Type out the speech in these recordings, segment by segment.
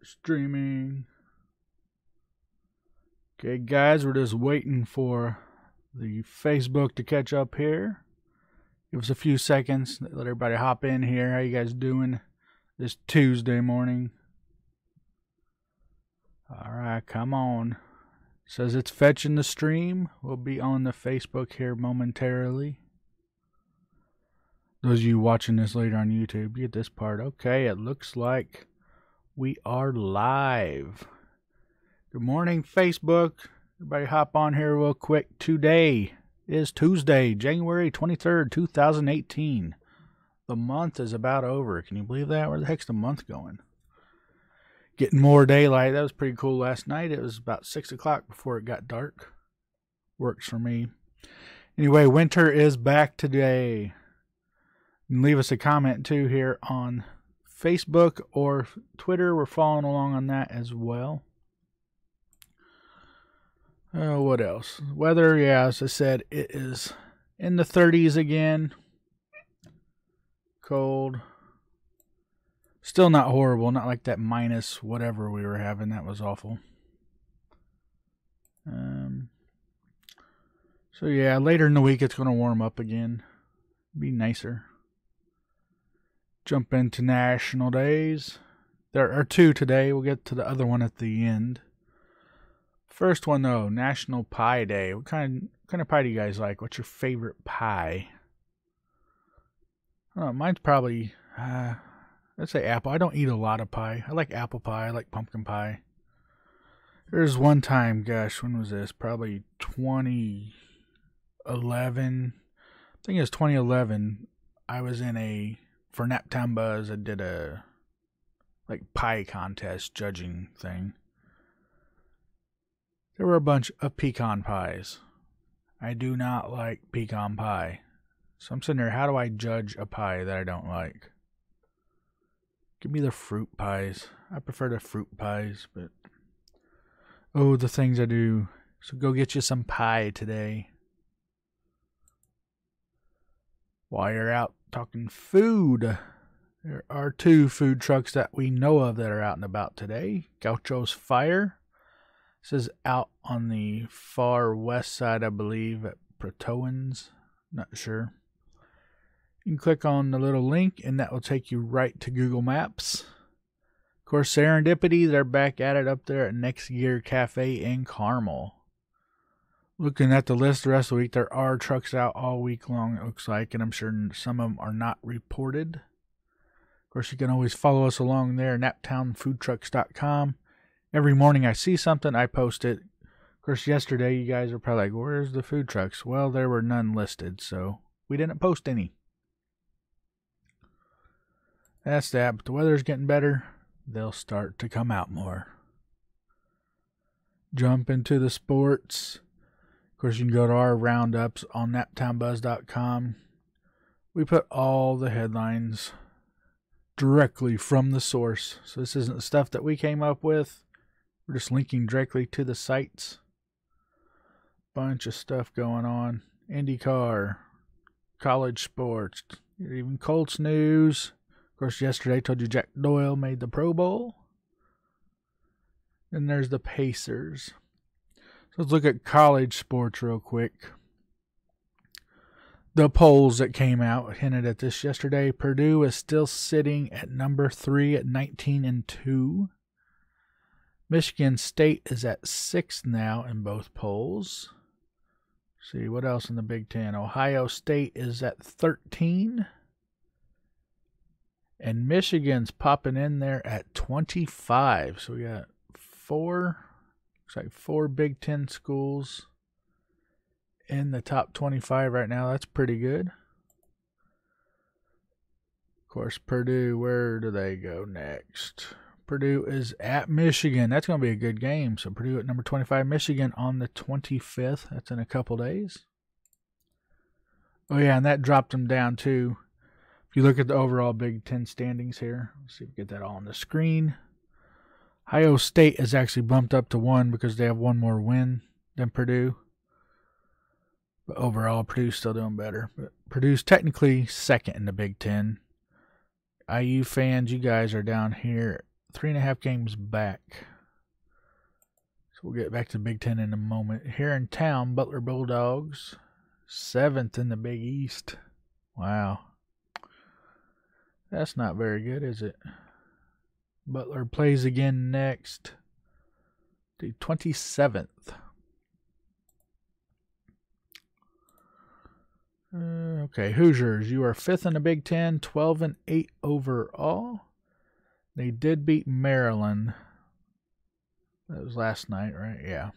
Streaming. Okay, guys, we're just waiting for the Facebook to catch up here. Give us a few seconds. Let everybody hop in here. How you guys doing this Tuesday morning? All right, come on. Says it's fetching the stream. We'll be on the Facebook here momentarily. Those of you watching this later on YouTube, you get this part. Okay, it looks like we are live. Good morning, Facebook. Everybody hop on here real quick. Today is Tuesday, January 23rd, 2018. The month is about over. Can you believe that? Where the heck's the month going? Getting more daylight. That was pretty cool last night. It was about 6 o'clock before it got dark. Works for me. Anyway, winter is back today. You can leave us a comment too here on Facebook or Twitter. We're following along on that as well. What else? Weather, yeah, as I said, it is in the 30s again. Cold. Still not horrible. Not like that minus whatever we were having. That was awful. So yeah, later in the week it's going to warm up again. Be nicer. Jump into national days. There are two today. We'll get to the other one at the end. First one though, National Pie Day. What kind of pie do you guys like? What's your favorite pie? I don't know, mine's probably let's say apple. I don't eat a lot of pie. I like apple pie. I like pumpkin pie. There's one time, gosh, when was this? Probably 2011. I think it was 2011. I was for Naptown Buzz, I did a pie contest judging thing. There were a bunch of pecan pies. I do not like pecan pie. So I'm sitting there, how do I judge a pie that I don't like? Give me the fruit pies. I prefer the fruit pies, but oh, the things I do. So go get you some pie today. While you're out talking food, there are two food trucks that we know of that are out and about today. Gaucho's Fire. This is out on the far west side, I believe, at Protoans. Not sure. You can click on the little link, and that will take you right to Google Maps. Of course, Serendipity, they're back at it up there at Next Gear Cafe in Carmel. Looking at the list the rest of the week, there are trucks out all week long, it looks like, and I'm sure some of them are not reported. Of course, you can always follow us along there, NaptownFoodTrucks.com. Every morning I see something, I post it. Of course, yesterday you guys are probably like, where's the food trucks? Well, there were none listed, so we didn't post any. That's that, but the weather's getting better. They'll start to come out more. Jump into the sports. Of course, you can go to our roundups on NaptownBuzz.com. We put all the headlines directly from the source. So this isn't the stuff that we came up with. We're just linking directly to the sites. Bunch of stuff going on. IndyCar, college sports, even Colts news. Of course, yesterday I told you Jack Doyle made the Pro Bowl. And there's the Pacers. So let's look at college sports real quick. The polls that came out hinted at this yesterday. Purdue is still sitting at number 3 at 19-2. Michigan State is at 6th now in both polls. Let's see what else in the Big Ten. Ohio State is at 13. And Michigan's popping in there at 25. So we got four Big Ten schools in the top 25 right now. That's pretty good. Of course, Purdue, where do they go next? Purdue is at Michigan. That's going to be a good game. So Purdue at number 25, Michigan on the 25th. That's in a couple days. Oh, yeah, and that dropped them down, too. If you look at the overall Big Ten standings here, let's see if we get that all on the screen. Ohio State is actually bumped up to 1 because they have one more win than Purdue. But overall, Purdue's still doing better. But Purdue's technically second in the Big Ten. IU fans, you guys are down here 3.5 games back. So we'll get back to Big Ten in a moment. Here in town, Butler Bulldogs, 7th in the Big East. Wow. That's not very good, is it? Butler plays again next. The 27th. Okay, Hoosiers, you are 5th in the Big Ten, 12-8 overall. They did beat Maryland. That was last night, right? Yeah.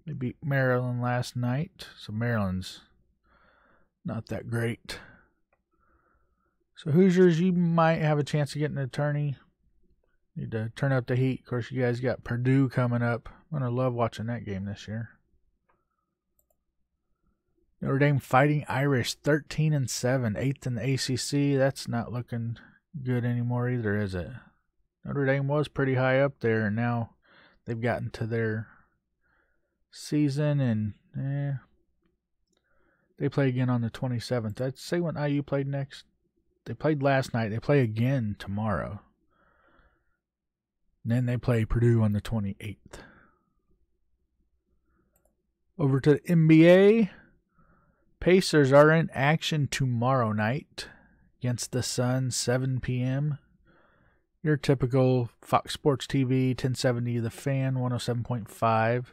They beat Maryland last night, so Maryland's not that great. So Hoosiers, you might have a chance of getting an attorney. Need to turn up the heat. Of course, you guys got Purdue coming up. I'm going to love watching that game this year. Notre Dame Fighting Irish, 13-7, 8th in the ACC. That's not looking good anymore either, is it? Notre Dame was pretty high up there, and now they've gotten to their season, and they play again on the 27th. I'd say when IU played next. They played last night. They play again tomorrow. And then they play Purdue on the 28th. Over to the NBA. Pacers are in action tomorrow night against the Suns, 7 p.m. Your typical Fox Sports TV, 1070 The Fan, 107.5.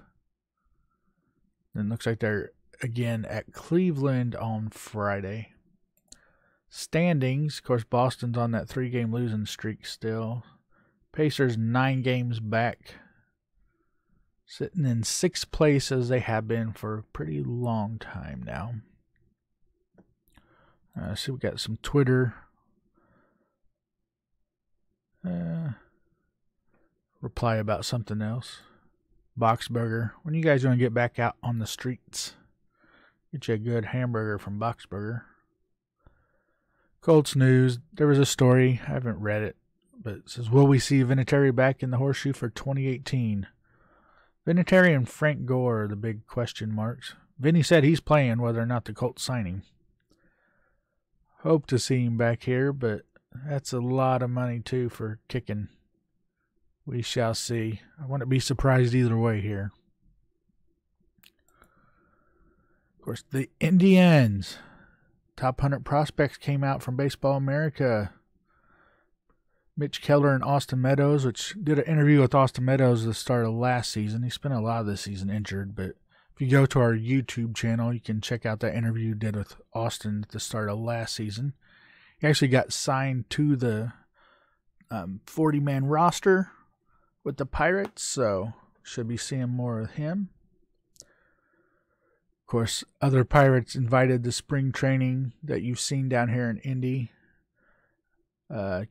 Then looks like they're again at Cleveland on Friday. Standings, of course, Boston's on that 3-game losing streak still. Pacers 9 games back. Sitting in 6th place as they have been for a pretty long time now. See, we got some Twitter reply about something else. Boxburger. When you guys going to get back out on the streets? Get you a good hamburger from Boxburger. Colts news. There was a story. I haven't read it. But it says, will we see Vinatieri back in the horseshoe for 2018? Vinatieri and Frank Gore are the big question marks. Vinny said he's playing whether or not the Colts sign him. Hope to see him back here, but that's a lot of money, too, for kicking. We shall see. I wouldn't be surprised either way here. Of course, the Indians. Top 100 prospects came out from Baseball America. Mitch Keller and Austin Meadows, which did an interview with Austin Meadows at the start of last season. He spent a lot of this season injured, but if you go to our YouTube channel, you can check out that interview you did with Austin at the start of last season. He actually got signed to the 40-man roster with the Pirates, so should be seeing more of him. Of course, other Pirates invited to spring training that you've seen down here in Indy.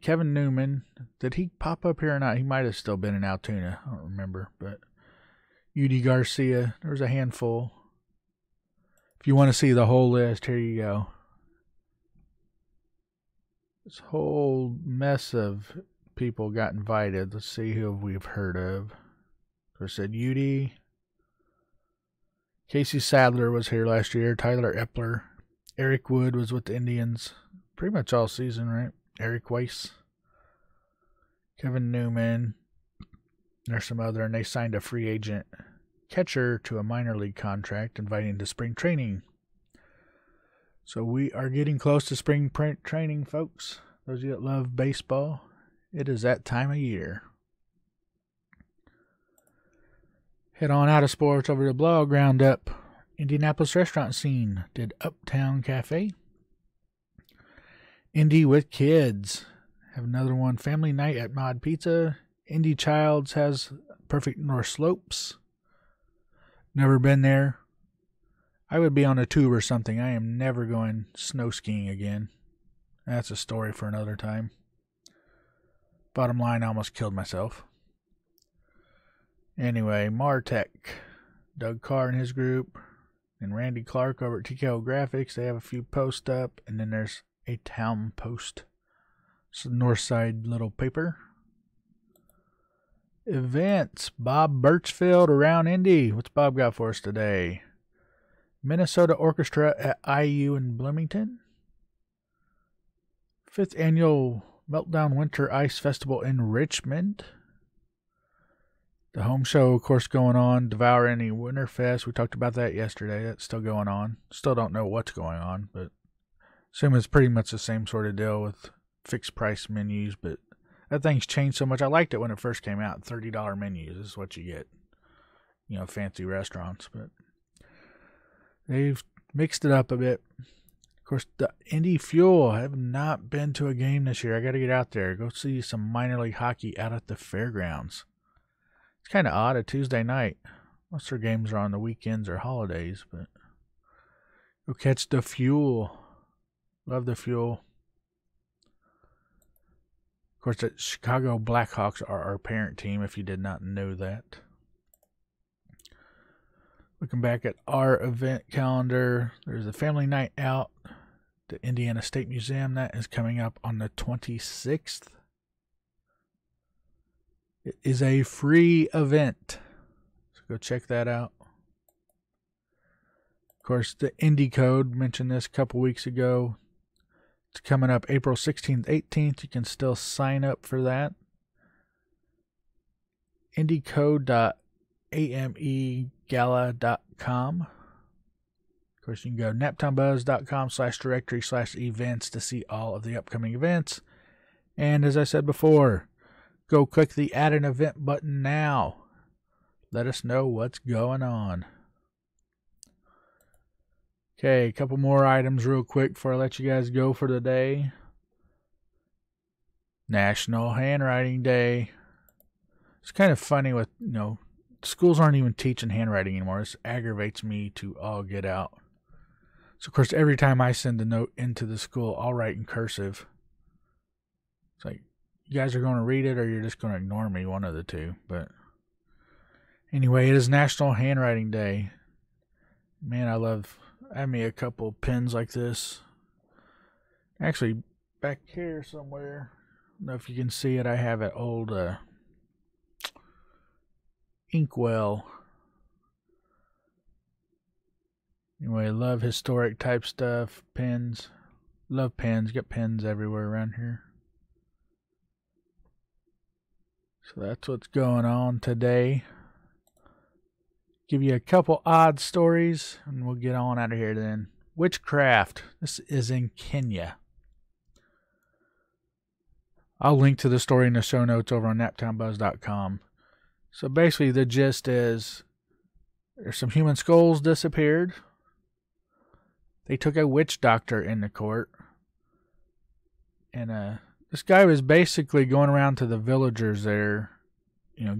Kevin Newman, did he pop up here or not? He might have still been in Altoona. I don't remember. But UD Garcia, there's a handful. If you want to see the whole list, here you go. This whole mess of people got invited. Let's see who we've heard of. I said UD. Casey Sadler was here last year. Tyler Epler. Eric Wood was with the Indians pretty much all season, right? Eric Weiss, Kevin Newman, there's some other, and they signed a free agent catcher to a minor league contract, inviting to spring training. So we are getting close to spring training, folks. Those of you that love baseball, it is that time of year. Head on out of sports over to Blog Roundup. Indianapolis restaurant scene did Uptown Cafe. Indy with Kids. Have another one. Family Night at Mod Pizza. Indy Childs has Perfect North Slopes. Never been there. I would be on a tube or something. I am never going snow skiing again. That's a story for another time. Bottom line, I almost killed myself. Anyway, Martech. Doug Carr and his group. And Randy Clark over at TKO Graphics. They have a few posts up. And then there's a town post. It's the north side little paper. Events. Bob Birchfield around Indy. What's Bob got for us today? Minnesota Orchestra at IU in Bloomington. 5th annual Meltdown Winter Ice Festival in Richmond. The home show, of course, going on. Devour Any Winterfest. We talked about that yesterday. That's still going on. Still don't know what's going on, but assume it's pretty much the same sort of deal with fixed price menus. But that thing's changed so much. I liked it when it first came out. $30 menus is what you get. You know, fancy restaurants. But they've mixed it up a bit. Of course, the Indy Fuel. I have not been to a game this year. I got to get out there. Go see some minor league hockey out at the fairgrounds. It's kind of odd, a Tuesday night. Most of their games are on the weekends or holidays, but go catch the Fuel. Love the Fuel. Of course, the Chicago Blackhawks are our parent team, if you did not know that. Looking back at our event calendar, there's a family night out at the Indiana State Museum. That is coming up on the 26th. It is a free event, so go check that out. Of course, the Indie Code, mentioned this a couple weeks ago. It's coming up April 16th, 18th. You can still sign up for that. indiecode.amegala.com. Of course, you can go naptownbuzz.com/directory/events to see all of the upcoming events. And as I said before, go click the Add an Event button now. Let us know what's going on. Okay, a couple more items real quick before I let you guys go for the day. National Handwriting Day. It's kind of funny with, schools aren't even teaching handwriting anymore. This aggravates me to all get out. So, of course, every time I send a note into the school, I'll write in cursive. It's like, you guys are going to read it or you're just going to ignore me, one of the two. But anyway, it is National Handwriting Day. Man, I have me a couple pens like this. Actually, back here somewhere, I don't know if you can see it, I have an old inkwell. Anyway, love historic type stuff, pens. Love pens, got pens everywhere around here. So that's what's going on today. Give you a couple odd stories, and we'll get on out of here then. Witchcraft. This is in Kenya. I'll link to the story in the show notes over on NaptownBuzz.com. So basically the gist is there's some human skulls disappeared. They took a witch doctor into court. And this guy was basically going around to the villagers there,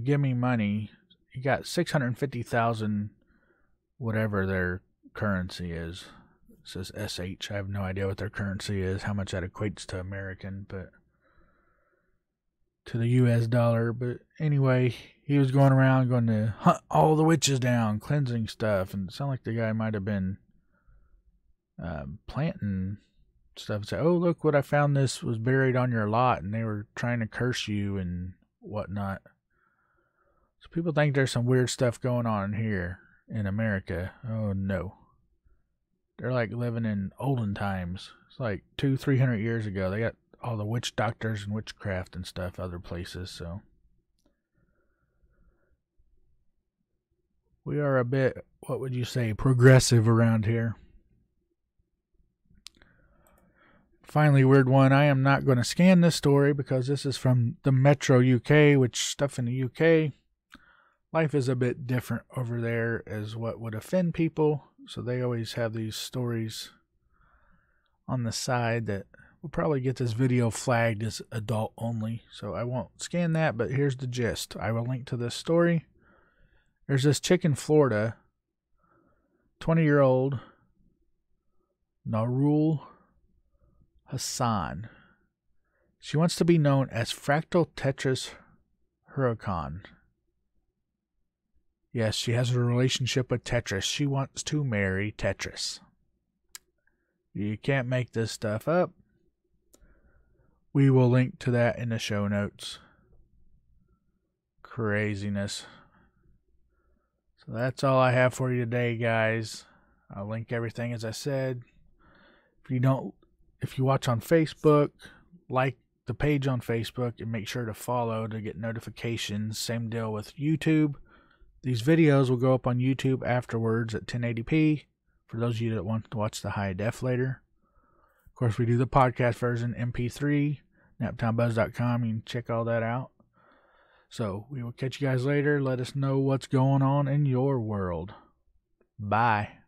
give me money. He got 650,000, whatever their currency is. It says SH. I have no idea what their currency is, how much that equates to American, but to the US dollar. But anyway, he was going around going to hunt all the witches down, cleansing stuff, and it sounded like the guy might have been planting stuff. Say, oh, look what I found, this was buried on your lot, and they were trying to curse you and whatnot. So people think there's some weird stuff going on here in America. Oh no. They're like living in olden times. It's like 200-300 years ago. They got all the witch doctors and witchcraft and stuff other places, so we are a bit, what would you say, progressive around here. Finally, weird one. I am not going to scan this story because this is from the Metro UK, which stuff in the UK, life is a bit different over there as what would offend people. So they always have these stories on the side that will probably get this video flagged as adult only. So I won't scan that, but here's the gist. I will link to this story. There's this chick in Florida, 20-year-old Narul Hassan. She wants to be known as Fractal Tetris Huracan. Yes, she has a relationship with Tetris. She wants to marry Tetris. You can't make this stuff up. We will link to that in the show notes. Craziness. So that's all I have for you today, guys. I'll link everything as I said. If you watch on Facebook, like the page on Facebook and make sure to follow to get notifications. Same deal with YouTube. These videos will go up on YouTube afterwards at 1080p for those of you that want to watch the high def later. Of course, we do the podcast version, MP3, NaptownBuzz.com. You can check all that out. So we will catch you guys later. Let us know what's going on in your world. Bye.